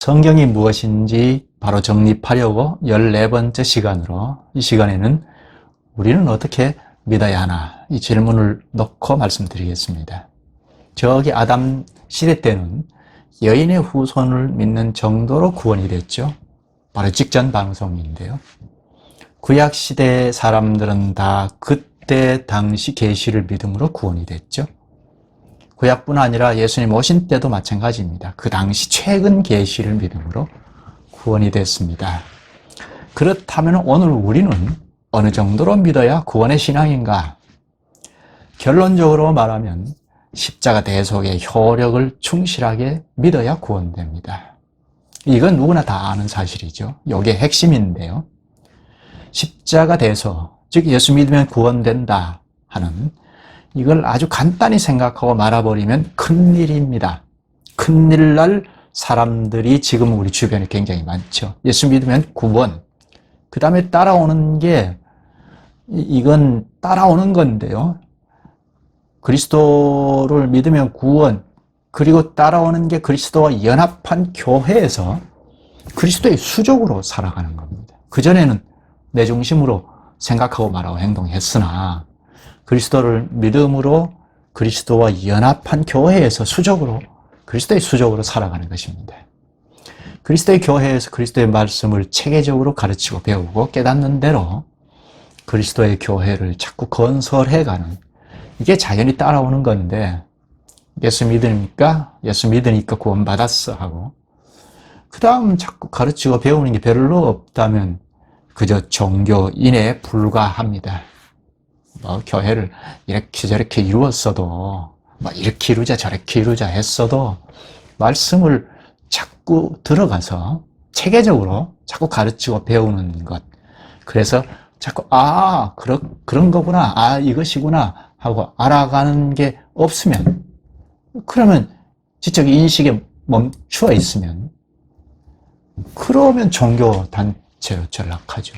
성경이 무엇인지 바로 정립하려고 14번째 시간으로 이 시간에는 우리는 어떻게 믿어야 하나 이 질문을 놓고 말씀드리겠습니다. 저기 아담 시대 때는 여인의 후손을 믿는 정도로 구원이 됐죠. 바로 직전 방송인데요. 구약 시대 사람들은 다 그때 당시 계시를 믿음으로 구원이 됐죠. 구약뿐 아니라 예수님 오신 때도 마찬가지입니다. 그 당시 최근 계시를 믿음으로 구원이 됐습니다. 그렇다면 오늘 우리는 어느 정도로 믿어야 구원의 신앙인가? 결론적으로 말하면 십자가 대속의 효력을 충실하게 믿어야 구원됩니다. 이건 누구나 다 아는 사실이죠. 이게 핵심인데요. 십자가 대속, 즉 예수 믿으면 구원된다 하는 이걸 아주 간단히 생각하고 말아버리면 큰일입니다. 큰일 날 사람들이 지금 우리 주변에 굉장히 많죠. 예수 믿으면 구원, 그 다음에 따라오는 게 이건 따라오는 건데요. 그리스도를 믿으면 구원, 그리고 따라오는 게 그리스도와 연합한 교회에서 그리스도의 수족으로 살아가는 겁니다. 그전에는 내 중심으로 생각하고 말하고 행동했으나 그리스도를 믿음으로 그리스도와 연합한 교회에서 수족으로, 그리스도의 수족으로 살아가는 것입니다. 그리스도의 교회에서 그리스도의 말씀을 체계적으로 가르치고 배우고 깨닫는 대로 그리스도의 교회를 자꾸 건설해가는, 이게 자연히 따라오는 건데, 예수 믿으니까 구원받았어 하고, 그 다음 자꾸 가르치고 배우는 게 별로 없다면 그저 종교인에 불과합니다. 교회를 이렇게 저렇게 이루었어도, 이렇게 이루자 저렇게 이루자 했어도 말씀을 자꾸 들어가서 체계적으로 자꾸 가르치고 배우는 것. 그래서 자꾸 그런 거구나, 이것이구나 하고 알아가는 게 없으면, 그러면 지적 인식에 멈추어 있으면, 그러면 종교 단체로 전락하죠.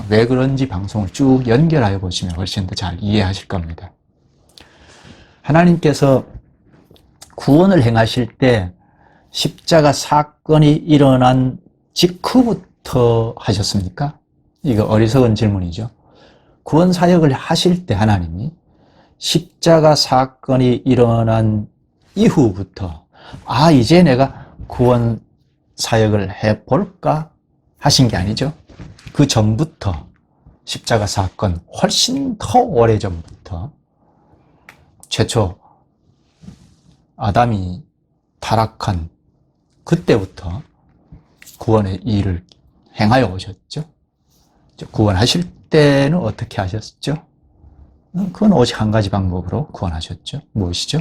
왜 그런지 방송을 쭉 연결하여 보시면 훨씬 더 잘 이해하실 겁니다. 하나님께서 구원을 행하실 때 십자가 사건이 일어난 직후부터 하셨습니까? 이거 어리석은 질문이죠. 구원 사역을 하실 때 하나님이 십자가 사건이 일어난 이후부터 이제 내가 구원 사역을 해볼까 하신 게 아니죠. 그 전부터, 십자가 사건 훨씬 더 오래전부터, 최초 아담이 타락한 그때부터 구원의 일을 행하여 오셨죠. 구원하실 때는 어떻게 하셨죠? 그건 오직 한 가지 방법으로 구원하셨죠. 무엇이죠?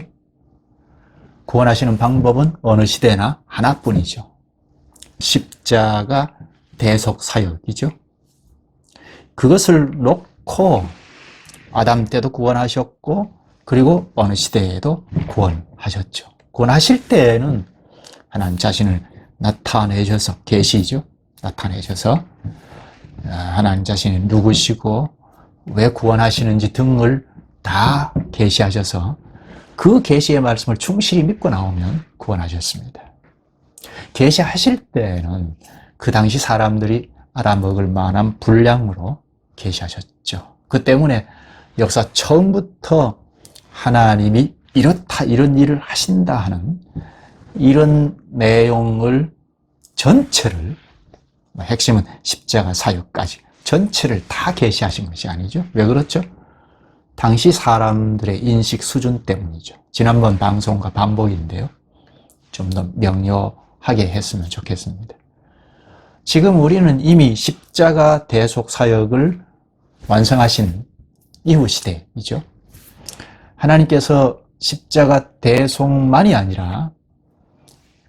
구원하시는 방법은 어느 시대나 하나뿐이죠. 십자가 대속 사역이죠. 그것을 놓고 아담 때도 구원하셨고, 그리고 어느 시대에도 구원하셨죠. 구원하실 때는 하나님 자신을 나타내셔서, 계시죠. 나타내셔서 하나님 자신이 누구시고 왜 구원하시는지 등을 다 계시하셔서 그 계시의 말씀을 충실히 믿고 나오면 구원하셨습니다. 계시하실 때는 그 당시 사람들이 알아먹을 만한 분량으로 계시하셨죠. 그 때문에 역사 처음부터 하나님이 이렇다, 이런 일을 하신다 하는 이런 내용을 전체를, 핵심은 십자가 사역까지 전체를 다 계시하신 것이 아니죠. 왜 그렇죠? 당시 사람들의 인식 수준 때문이죠. 지난번 방송과 반복인데요. 좀 더 명료하게 했으면 좋겠습니다. 지금 우리는 이미 십자가 대속 사역을 완성하신 이후 시대이죠. 하나님께서 십자가 대속만이 아니라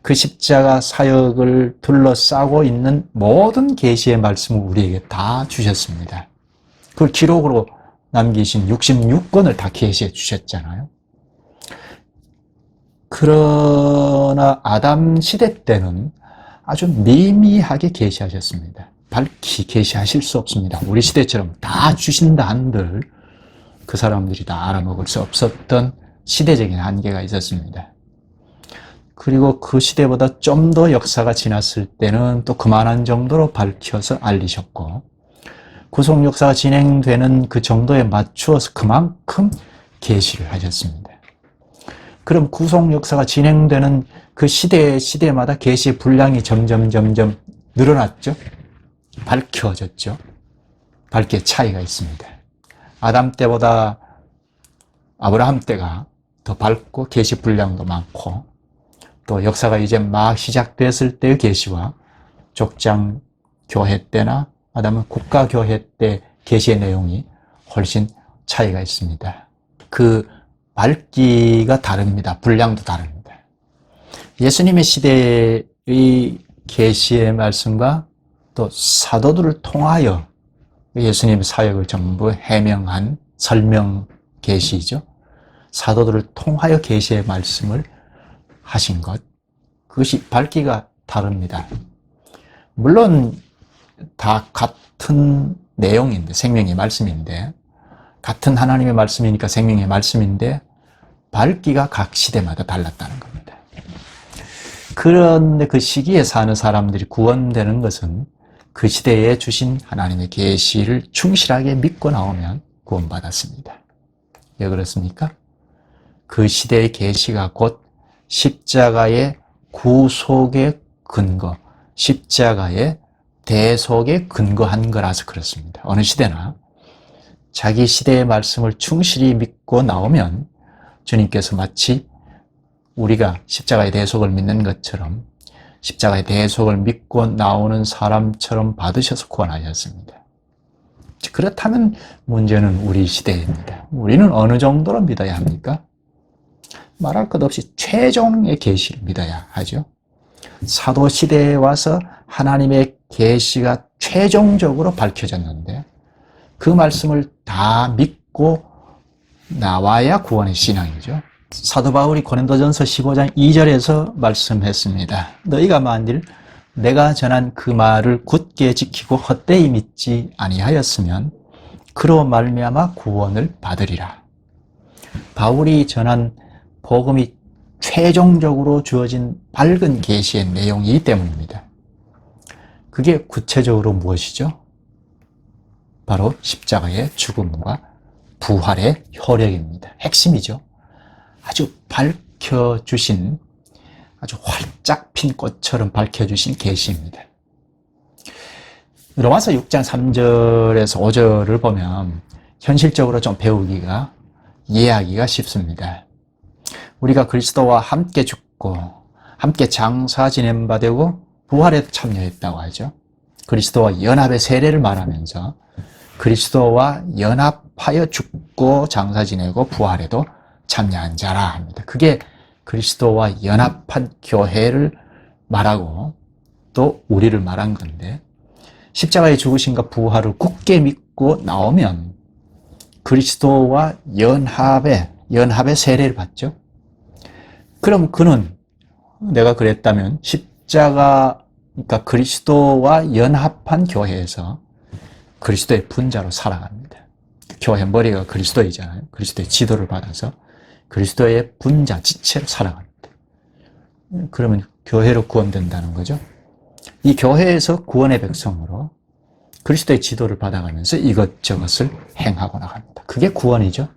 그 십자가 사역을 둘러싸고 있는 모든 계시의 말씀을 우리에게 다 주셨습니다. 그걸 기록으로 남기신 66권을 다 계시해 주셨잖아요. 그러나 아담 시대 때는 아주 미미하게 계시하셨습니다. 밝히 계시하실 수 없습니다. 우리 시대처럼 다 주신다 한들 그 사람들이 다 알아먹을 수 없었던 시대적인 한계가 있었습니다. 그리고 그 시대보다 좀 더 역사가 지났을 때는 또 그만한 정도로 밝혀서 알리셨고, 구속 역사가 진행되는 그 정도에 맞추어서 그만큼 계시를 하셨습니다. 그럼 구속 역사가 진행되는 그 시대마다 계시의 분량이 점점 늘어났죠? 밝혀졌죠? 밝기의 차이가 있습니다. 아담 때보다 아브라함 때가 더 밝고 계시 분량도 많고, 또 역사가 이제 막 시작됐을 때의 계시와 족장 교회 때나 아담은 국가 교회 때 계시의 내용이 훨씬 차이가 있습니다. 그 밝기가 다릅니다. 분량도 다릅니다. 예수님의 시대의 계시의 말씀과 또 사도들을 통하여 예수님의 사역을 전부 해명한 설명 계시죠. 사도들을 통하여 계시의 말씀을 하신 것, 그것이 밝기가 다릅니다. 물론 다 같은 내용인데, 생명의 말씀인데, 같은 하나님의 말씀이니까 생명의 말씀인데 밝기가 각 시대마다 달랐다는 겁니다. 그런데 그 시기에 사는 사람들이 구원되는 것은 그 시대에 주신 하나님의 계시를 충실하게 믿고 나오면 구원받았습니다. 왜 그렇습니까? 그 시대의 계시가 곧 십자가의 구속의 근거, 십자가의 대속에 근거한 거라서 그렇습니다. 어느 시대나 자기 시대의 말씀을 충실히 믿고 나오면 주님께서 마치 우리가 십자가의 대속을 믿는 것처럼 십자가의 대속을 믿고 나오는 사람처럼 받으셔서 구원하셨습니다. 그렇다면 문제는 우리 시대입니다. 우리는 어느 정도로 믿어야 합니까? 말할 것 없이 최종의 계시를 믿어야 하죠. 사도 시대에 와서 하나님의 계시가 최종적으로 밝혀졌는데 그 말씀을 다 믿고 나와야 구원의 신앙이죠. 사도 바울이 고린도전서 15장 2절에서 말씀했습니다. 너희가 만일 내가 전한 그 말을 굳게 지키고 헛되이 믿지 아니하였으면 그로 말미암아 구원을 받으리라. 바울이 전한 복음이 최종적으로 주어진 밝은 계시의 내용이기 때문입니다. 그게 구체적으로 무엇이죠? 바로 십자가의 죽음과 부활의 효력입니다. 핵심이죠. 아주 밝혀주신, 아주 활짝 핀 꽃처럼 밝혀주신 계시입니다. 로마서 6장 3절에서 5절을 보면 현실적으로 좀 배우기가, 이해하기가 쉽습니다. 우리가 그리스도와 함께 죽고 함께 장사 지낸 바 되고 부활에 참여했다고 하죠. 그리스도와 연합의 세례를 말하면서 그리스도와 연합하여 죽고 장사 지내고 부활에도 참여한 자라 합니다. 그게 그리스도와 연합한 교회를 말하고 또 우리를 말한 건데, 십자가의 죽으심과 부활을 굳게 믿고 나오면 그리스도와 연합의 세례를 받죠. 그럼 그는, 내가 그랬다면 십자가, 그러니까 그리스도와 연합한 교회에서 그리스도의 분자로 살아갑니다. 교회 머리가 그리스도이잖아요. 그리스도의 지도를 받아서 그리스도의 분자, 지체로 살아갑니다. 그러면 교회로 구원된다는 거죠. 이 교회에서 구원의 백성으로 그리스도의 지도를 받아가면서 이것저것을 행하고 나갑니다. 그게 구원이죠.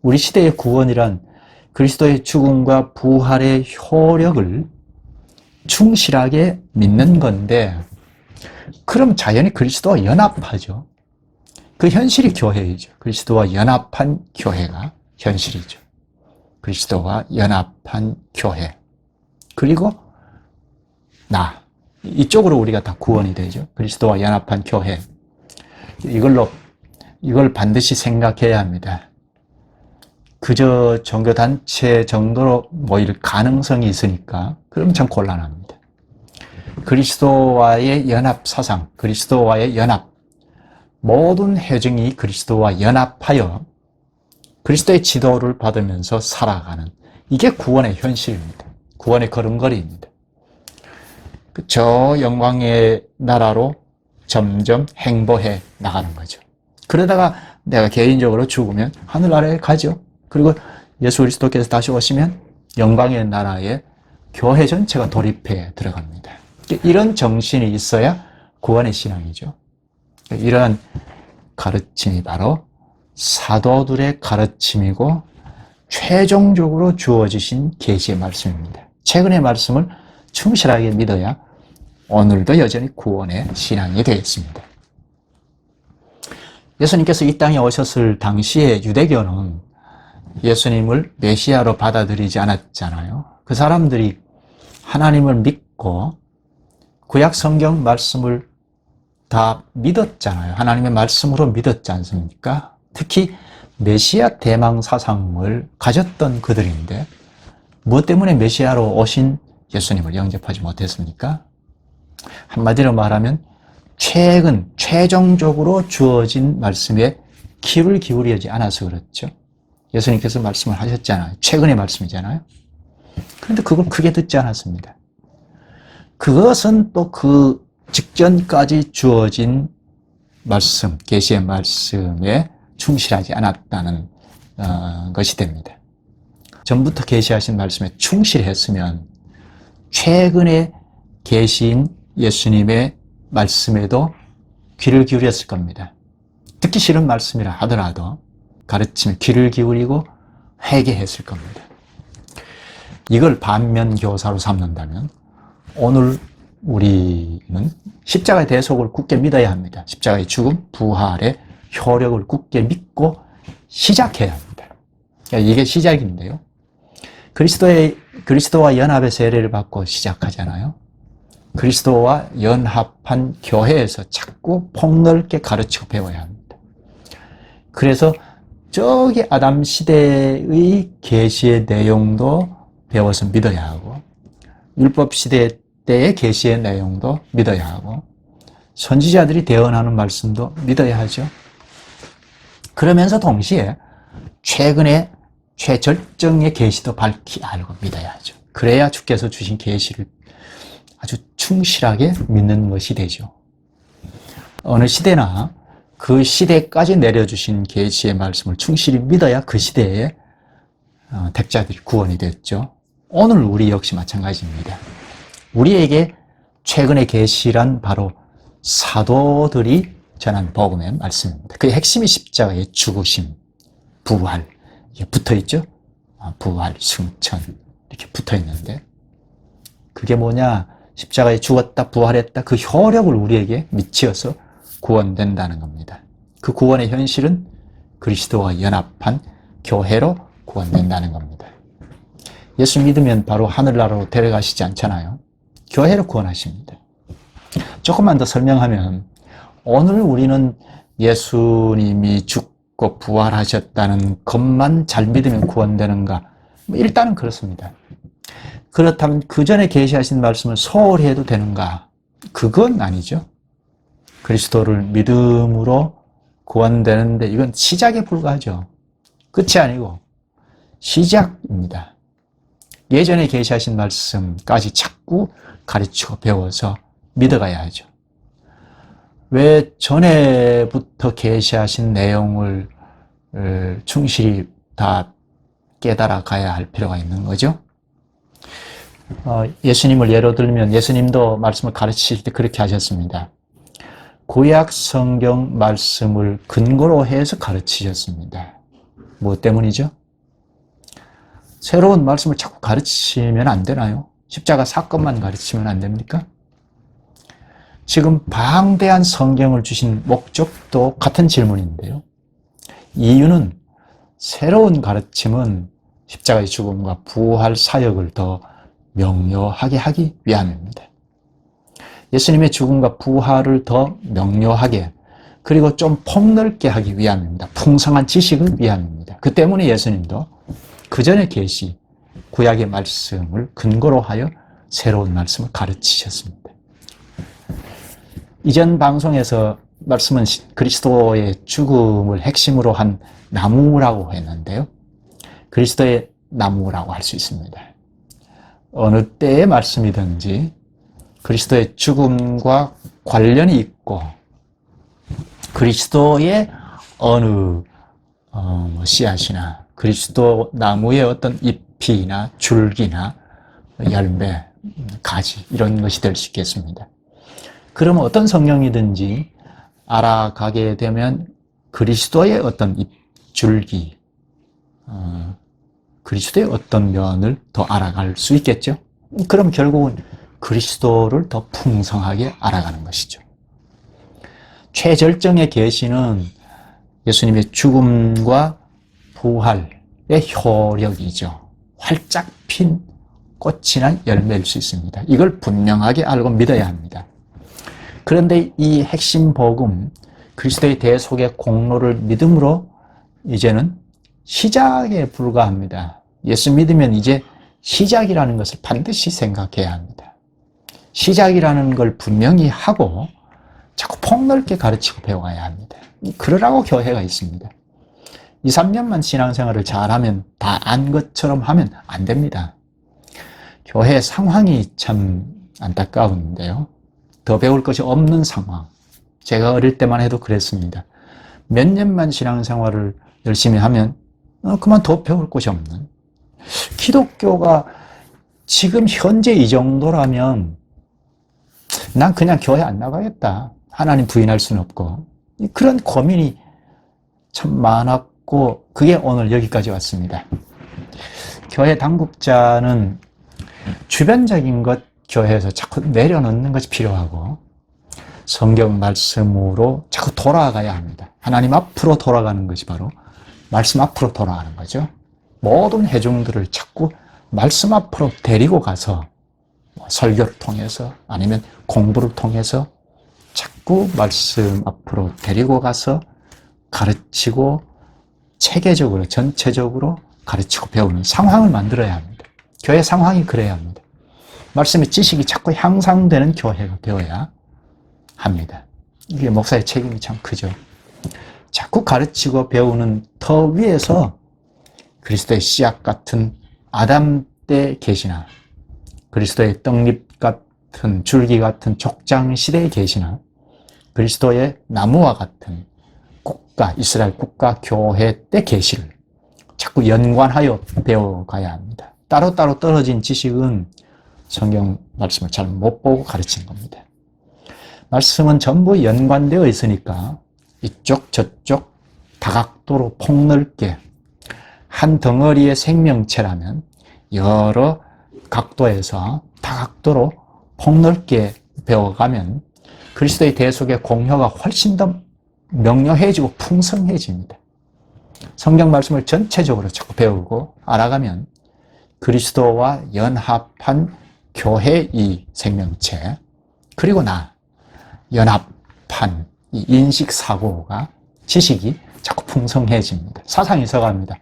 우리 시대의 구원이란 그리스도의 죽음과 부활의 효력을 충실하게 믿는 건데, 그럼 자연히 그리스도와 연합하죠. 그 현실이 교회이죠. 그리스도와 연합한 교회가 현실이죠. 그리스도와 연합한 교회. 그리고 이쪽으로 우리가 다 구원이 되죠. 그리스도와 연합한 교회. 이걸 반드시 생각해야 합니다. 그저 종교단체 정도로 모일 가능성이 있으니까 그럼 참 곤란합니다. 그리스도와의 연합 사상, 그리스도와의 연합, 모든 회중이 그리스도와 연합하여 그리스도의 지도를 받으면서 살아가는, 이게 구원의 현실입니다. 구원의 걸음걸이입니다. 저 영광의 나라로 점점 행보해 나가는 거죠. 그러다가 내가 개인적으로 죽으면 하늘나라에 가죠. 그리고 예수 그리스도께서 다시 오시면 영광의 나라에 교회 전체가 돌입해 들어갑니다. 이런 정신이 있어야 구원의 신앙이죠. 이러한 가르침이 바로 사도들의 가르침이고 최종적으로 주어지신 계시의 말씀입니다. 최근의 말씀을 충실하게 믿어야 오늘도 여전히 구원의 신앙이 되겠습니다. 예수님께서 이 땅에 오셨을 당시에 유대교는 예수님을 메시아로 받아들이지 않았잖아요. 그 사람들이 하나님을 믿고 구약 성경 말씀을 다 믿었잖아요. 하나님의 말씀으로 믿었지 않습니까? 특히 메시아 대망 사상을 가졌던 그들인데 무엇 때문에 메시아로 오신 예수님을 영접하지 못했습니까? 한마디로 말하면 최종적으로 주어진 말씀에 귀를 기울이지 않아서 그렇죠. 예수님께서 말씀을 하셨잖아요. 최근의 말씀이잖아요. 그런데 그걸 크게 듣지 않았습니다. 그것은 또 그 직전까지 주어진 말씀, 계시의 말씀에 충실하지 않았다는 것이 됩니다. 전부터 계시하신 말씀에 충실했으면 최근에 계시인 예수님의 말씀에도 귀를 기울였을 겁니다. 듣기 싫은 말씀이라 하더라도 가르침에 귀를 기울이고 회개했을 겁니다. 이걸 반면교사로 삼는다면 오늘 우리는 십자가의 대속을 굳게 믿어야 합니다. 십자가의 죽음, 부활의 효력을 굳게 믿고 시작해야 합니다. 이게 시작인데요. 그리스도와 연합의 세례를 받고 시작하잖아요. 그리스도와 연합한 교회에서 자꾸 폭넓게 가르치고 배워야 합니다. 그래서 저기 아담 시대의 계시의 내용도 배워서 믿어야 하고 율법 시대 때의 계시의 내용도 믿어야 하고 선지자들이 대언하는 말씀도 믿어야 하죠. 그러면서 동시에 최근에 최절정의 계시도 밝히 알고 믿어야 하죠. 그래야 주께서 주신 계시를 아주 충실하게 믿는 것이 되죠. 어느 시대나 그 시대까지 내려주신 계시의 말씀을 충실히 믿어야 그 시대에 택자들이 구원이 됐죠. 오늘 우리 역시 마찬가지입니다. 우리에게 최근의 계시란 바로 사도들이 전한 복음의 말씀입니다. 그 핵심이 십자가의 죽으심, 부활, 이게 붙어 있죠? 부활, 승천 이렇게 붙어 있는데 그게 뭐냐? 십자가에 죽었다, 부활했다 그 효력을 우리에게 미치어서 구원된다는 겁니다. 그 구원의 현실은 그리스도와 연합한 교회로 구원된다는 겁니다. 예수 믿으면 바로 하늘나라로 데려가시지 않잖아요. 교회로 구원하십니다. 조금만 더 설명하면 오늘 우리는 예수님이 죽고 부활하셨다는 것만 잘 믿으면 구원되는가? 일단은 그렇습니다. 그렇다면 그 전에 계시하신 말씀을 소홀히 해도 되는가? 그건 아니죠. 그리스도를 믿음으로 구원되는데 이건 시작에 불과하죠. 끝이 아니고 시작입니다. 예전에 계시하신 말씀까지 자꾸 가르치고 배워서 믿어가야 하죠. 왜 전에부터 계시하신 내용을 충실히 다 깨달아 가야 할 필요가 있는 거죠? 예수님을 예로 들면 예수님도 말씀을 가르치실 때 그렇게 하셨습니다. 구약 성경 말씀을 근거로 해서 가르치셨습니다. 무엇 때문이죠? 새로운 말씀을 자꾸 가르치면 안 되나요? 십자가 사건만 가르치면 안 됩니까? 지금 방대한 성경을 주신 목적도 같은 질문인데요. 이유는 새로운 가르침은 십자가의 죽음과 부활 사역을 더 명료하게 하기 위함입니다. 예수님의 죽음과 부활을 더 명료하게 그리고 좀 폭넓게 하기 위함입니다. 풍성한 지식을 위함입니다. 그 때문에 예수님도 그 전에 계시 구약의 말씀을 근거로 하여 새로운 말씀을 가르치셨습니다. 이전 방송에서 말씀은 그리스도의 죽음을 핵심으로 한 나무라고 했는데요. 그리스도의 나무라고 할 수 있습니다. 어느 때의 말씀이든지 그리스도의 죽음과 관련이 있고 그리스도의 어느 씨앗이나 그리스도 나무의 어떤 잎이나 줄기나 열매, 가지 이런 것이 될 수 있겠습니다. 그러면 어떤 성경이든지 알아가게 되면 그리스도의 어떤 줄기, 그리스도의 어떤 면을 더 알아갈 수 있겠죠. 그럼 결국은 그리스도를 더 풍성하게 알아가는 것이죠. 최절정의 계시는 예수님의 죽음과 부활의 효력이죠. 활짝 핀 꽃이 난 열매일 수 있습니다. 이걸 분명하게 알고 믿어야 합니다. 그런데 이 핵심 복음, 그리스도의 대속의 공로를 믿음으로 이제는 시작에 불과합니다. 예수 믿으면 이제 시작이라는 것을 반드시 생각해야 합니다. 시작이라는 걸 분명히 하고 자꾸 폭넓게 가르치고 배워가야 합니다. 그러라고 교회가 있습니다. 2, 3년만 신앙생활을 잘하면 다 안 것처럼 하면 안 됩니다. 교회 상황이 참 안타까운데요. 더 배울 것이 없는 상황. 제가 어릴 때만 해도 그랬습니다. 몇 년만 신앙생활을 열심히 하면 그만 더 배울 것이 없는. 기독교가 지금 현재 이 정도라면 난 그냥 교회 안 나가겠다. 하나님 부인할 수는 없고. 그런 고민이 참 많았고 그게 오늘 여기까지 왔습니다. 교회 당국자는 주변적인 것 교회에서 자꾸 내려놓는 것이 필요하고 성경 말씀으로 자꾸 돌아가야 합니다. 하나님 앞으로 돌아가는 것이 바로 말씀 앞으로 돌아가는 거죠. 모든 회중들을 자꾸 말씀 앞으로 데리고 가서 설교를 통해서 아니면 공부를 통해서 자꾸 말씀 앞으로 데리고 가서 가르치고 체계적으로 전체적으로 가르치고 배우는 상황을 만들어야 합니다. 교회 상황이 그래야 합니다. 말씀의 지식이 자꾸 향상되는 교회가 되어야 합니다. 이게 목사의 책임이 참 크죠. 자꾸 가르치고 배우는 터 위에서 그리스도의 씨앗 같은 아담 때 계시나 그리스도의 떡잎 같은 줄기 같은 족장 시대에 계시나 그리스도의 나무와 같은 국가, 이스라엘 국가 교회 때 계시를 자꾸 연관하여 배워가야 합니다. 따로따로 떨어진 지식은 성경 말씀을 잘 못 보고 가르치는 겁니다. 말씀은 전부 연관되어 있으니까 이쪽 저쪽 다각도로 폭넓게 한 덩어리의 생명체라면 여러 각도에서 다각도로 폭넓게 배워가면 그리스도의 대속의 공효가 훨씬 더 명료해지고 풍성해집니다. 성경 말씀을 전체적으로 자꾸 배우고 알아가면 그리스도와 연합한 교회 이 생명체 그리고 연합한 이 인식사고가 지식이 자꾸 풍성해집니다. 사상이 서갑니다.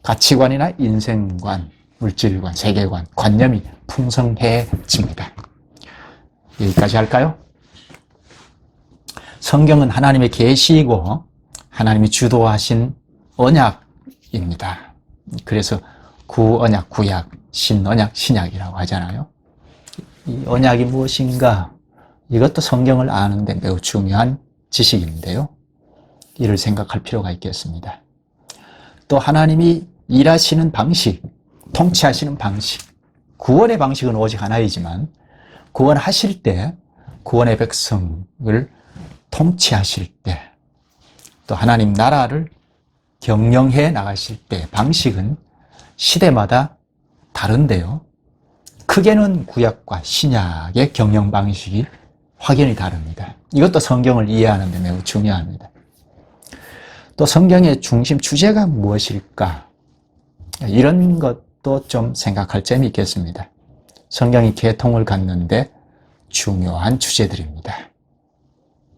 가치관이나 인생관, 물질관, 세계관, 관념이 풍성해집니다. 여기까지 할까요? 성경은 하나님의 계시이고 하나님이 주도하신 언약입니다. 그래서 구언약, 구약, 신언약, 신약이라고 하잖아요. 이 언약이 무엇인가? 이것도 성경을 아는데 매우 중요한 지식인데요. 이를 생각할 필요가 있겠습니다. 또 하나님이 일하시는 방식, 통치하시는 방식, 구원의 방식은 오직 하나이지만 구원하실 때, 구원의 백성을 통치하실 때, 또 하나님 나라를 경영해 나가실 때 방식은 시대마다 다른데요. 크게는 구약과 신약의 경영 방식이 확연히 다릅니다. 이것도 성경을 이해하는 데 매우 중요합니다. 또 성경의 중심 주제가 무엇일까? 이런 것도 좀 생각할 점이 있겠습니다. 성경이 개통을 갖는데 중요한 주제들입니다.